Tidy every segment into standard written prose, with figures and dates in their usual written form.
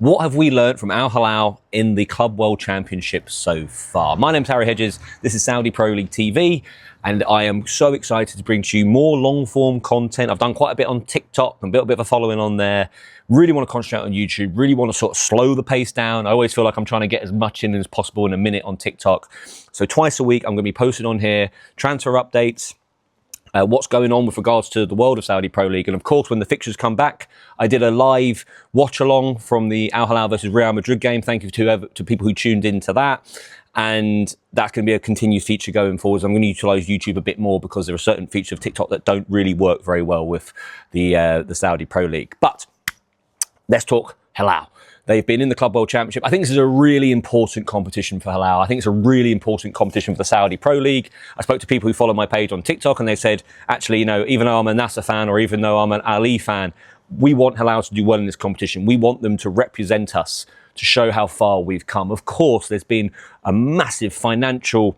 What have we learnt from Al-Hilal in the Club World Championship so far? My name's Harry Hedges, this is Saudi Pro League TV, and I am so excited to bring to you more long-form content. I've done quite a bit on TikTok and built a bit of a following on there. Really want to concentrate on YouTube, really want to sort of slow the pace down. I always feel like I'm trying to get as much in as possible in a minute on TikTok. So twice a week, I'm going to be posting on here transfer updates, what's going on with regards to the world of Saudi Pro League. And of course, when the fixtures come back, I did a live watch along from the Al-Hilal versus Real Madrid game. Thank you to people who tuned into that. And that's going to be a continued feature going forward. I'm going to utilize YouTube a bit more because there are certain features of TikTok that don't really work very well with the Saudi Pro League. But let's talk Hilal. They've been in the Club World Championship. I think this is a really important competition for Hilal. I think it's a really important competition for the Saudi Pro League. I spoke to people who follow my page on TikTok and they said, actually, you know, even though I'm a Nasser fan or even though I'm an Ali fan, we want Hilal to do well in this competition. We want them to represent us, to show how far we've come. Of course, there's been a massive financial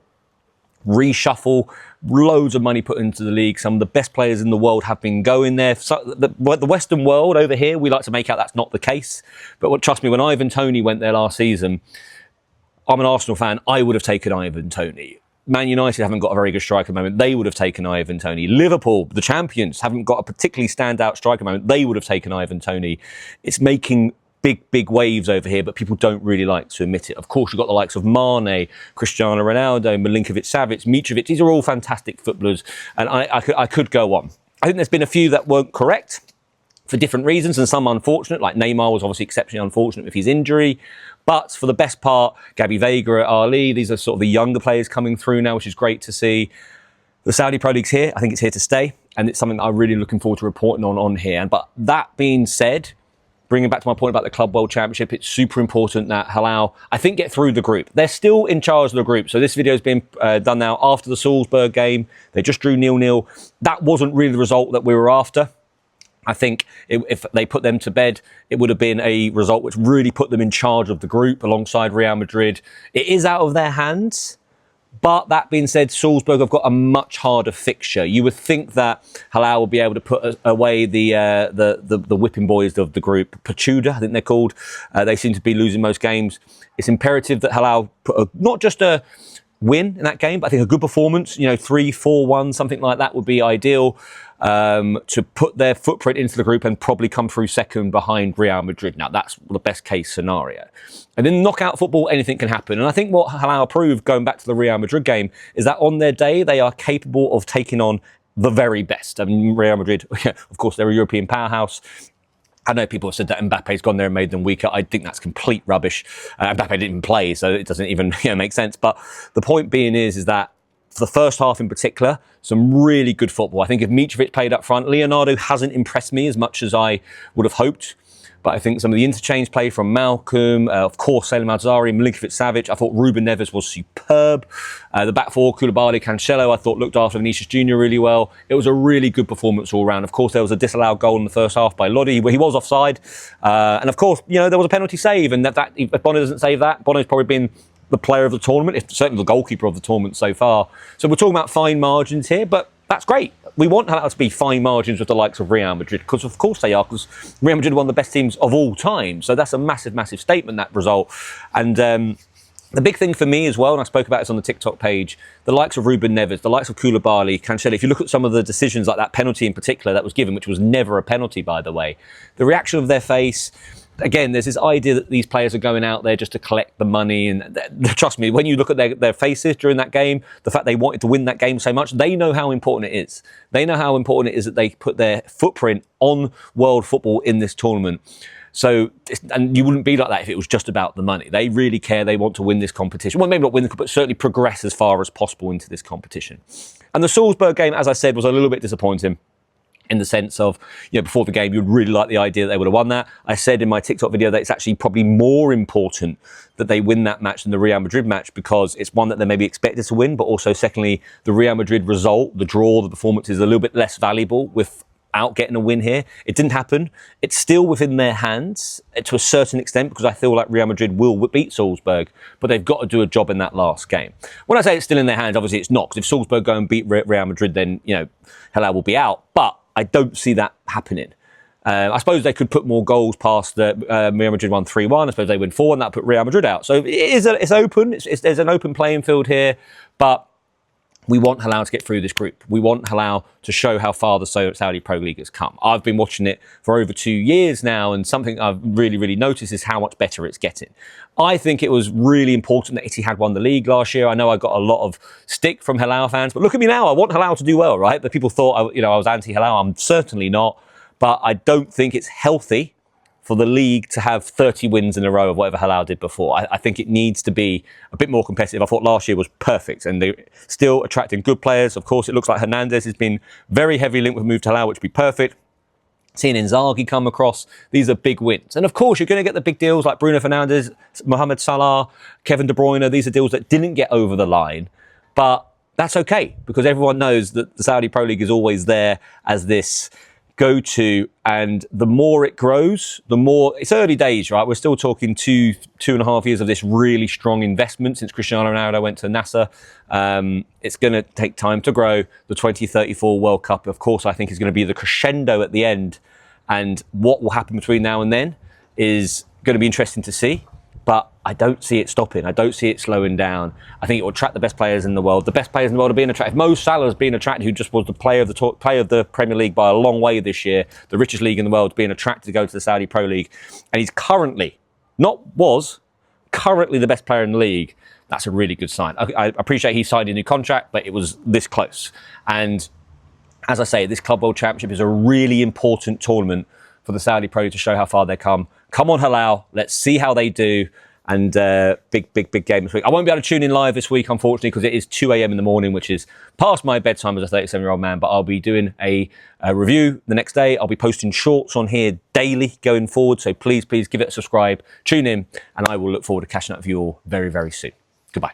reshuffle, loads of money put into the league. Some of the best players in the world have been going there. So the Western world over here, we like to make out that's not the case. But trust me, when Ivan Toney went there last season, I'm an Arsenal fan, I would have taken Ivan Toney. Man United haven't got a very good striker at the moment. They would have taken Ivan Toney. Liverpool, the champions, haven't got a particularly standout striker at the moment. They would have taken Ivan Toney. It's making big waves over here, but people don't really like to admit it. Of course, you've got the likes of Mane, Cristiano Ronaldo, Milinkovic-Savic, Mitrovic. These are all fantastic footballers, and I could go on. I think there's been a few that weren't correct for different reasons, and some unfortunate, like Neymar was obviously exceptionally unfortunate with his injury. But for the best part, Gabby Veiga at Ali, these are sort of the younger players coming through now, which is great to see. The Saudi Pro League's here. I think it's here to stay, and it's something that I'm really looking forward to reporting on here. But that being said, bringing back to my point about the Club World Championship, it's super important that Hilal, I think, get through the group. They're still in charge of the group. So this video has been done now after the Salzburg game. They just drew 0-0. That wasn't really the result that we were after. I think if they put them to bed, it would have been a result which really put them in charge of the group alongside Real Madrid. It is out of their hands. But that being said, Salzburg have got a much harder fixture. You would think that Hilal will be able to put away the whipping boys of the group. Pachuda, I think they're called. They seem to be losing most games. It's imperative that Hilal put not just a win in that game, but I think a good performance, 3-4-1, something like that would be ideal, to put their footprint into the group and probably come through second behind Real Madrid. Now, that's the best case scenario. And in knockout football, anything can happen. And I think what Hilal proved, going back to the Real Madrid game, is that on their day, they are capable of taking on the very best. I mean, Real Madrid, of course, they're a European powerhouse. I know people have said that Mbappe's gone there and made them weaker. I think that's complete rubbish. Mbappe didn't even play, so it doesn't even make sense. But the point being is that for the first half in particular, some really good football. I think if Mitrovic played up front, Leonardo hasn't impressed me as much as I would have hoped. But I think some of the interchange play from Malcolm, of course, Salem Al-Zari, Milinkovic-Savic, I thought Ruben Neves was superb. The back four, Koulibaly, Cancelo, I thought looked after Vinicius Jr. really well. It was a really good performance all round. Of course, there was a disallowed goal in the first half by Lodi, where he was offside. And of course, there was a penalty save. And if Bono doesn't save that, Bono's probably been the player of the tournament, certainly the goalkeeper of the tournament so far. So we're talking about fine margins here, but that's great. We want Hilal to be fine margins with the likes of Real Madrid, because of course they are, because Real Madrid are one of the best teams of all time. So that's a massive statement, that result. And the big thing for me as well, and I spoke about this on the TikTok page, the likes of Ruben Neves, the likes of Koulibaly, Cancelo, if you look at some of the decisions, like that penalty in particular that was given, which was never a penalty, by the way, the reaction of their face. Again, there's this idea that these players are going out there just to collect the money. And trust me, when you look at their faces during that game, the fact they wanted to win that game so much, they know how important it is. They know how important it is that they put their footprint on world football in this tournament. So, and you wouldn't be like that if it was just about the money. They really care. They want to win this competition. Well, maybe not win, but certainly progress as far as possible into this competition. And the Salzburg game, as I said, was a little bit disappointing, in the sense of, before the game, you'd really like the idea that they would have won that. I said in my TikTok video that it's actually probably more important that they win that match than the Real Madrid match, because it's one that they may be expected to win, but also secondly, the Real Madrid result, the draw, the performance is a little bit less valuable without getting a win here. It didn't happen. It's still within their hands to a certain extent, because I feel like Real Madrid will beat Salzburg, but they've got to do a job in that last game. When I say it's still in their hands, obviously it's not, because if Salzburg go and beat Real Madrid, then, Hilal will be out. But I don't see that happening. I suppose they could put more goals past the Real Madrid won 3-1. I suppose they win 4 and that put Real Madrid out. So it's open. There's an open playing field here, but we want Hilal to get through this group. We want Hilal to show how far the Saudi Pro League has come. I've been watching it for over 2 years now, and something I've really noticed is how much better it's getting. I think it was really important that Italy had won the league last year. I know I got a lot of stick from Hilal fans, but look at me now. I want Hilal to do well, right? But people thought I was anti-Hilal. I'm certainly not. But I don't think it's healthy for the league to have 30 wins in a row of whatever Hilal did before. I think it needs to be a bit more competitive. I thought last year was perfect, and they're still attracting good players. Of course, it looks like Hernandez has been very heavily linked with a move to Hilal, which would be perfect. Seeing Inzaghi come across, these are big wins. And of course, you're going to get the big deals like Bruno Fernandes, Mohamed Salah, Kevin De Bruyne. These are deals that didn't get over the line, but that's okay, because everyone knows that the Saudi Pro League is always there as this go-to, and the more it grows, the more it's early days, right? We're still talking two and a half years of this really strong investment since Cristiano Ronaldo went to Nasser. It's going to take time to grow. The 2034 World Cup, of course, I think is going to be the crescendo at the end, and what will happen between now and then is going to be interesting to see. But I don't see it stopping. I don't see it slowing down. I think it will attract the best players in the world. The best players in the world are being attracted. Mo Salah is being attracted, who just was the player of the Premier League by a long way this year, the richest league in the world, being attracted to go to the Saudi Pro League. And he's currently the best player in the league. That's a really good sign. I appreciate he signed a new contract, but it was this close. And as I say, this Club World Championship is a really important tournament for the Saudi Pro to show how far they come. Come on, Hilal. Let's see how they do. And big game this week. I won't be able to tune in live this week, unfortunately, because it is 2 a.m. in the morning, which is past my bedtime as a 37-year-old man. But I'll be doing a review the next day. I'll be posting shorts on here daily going forward. So please give it a subscribe, tune in, and I will look forward to catching up with you all very soon. Goodbye.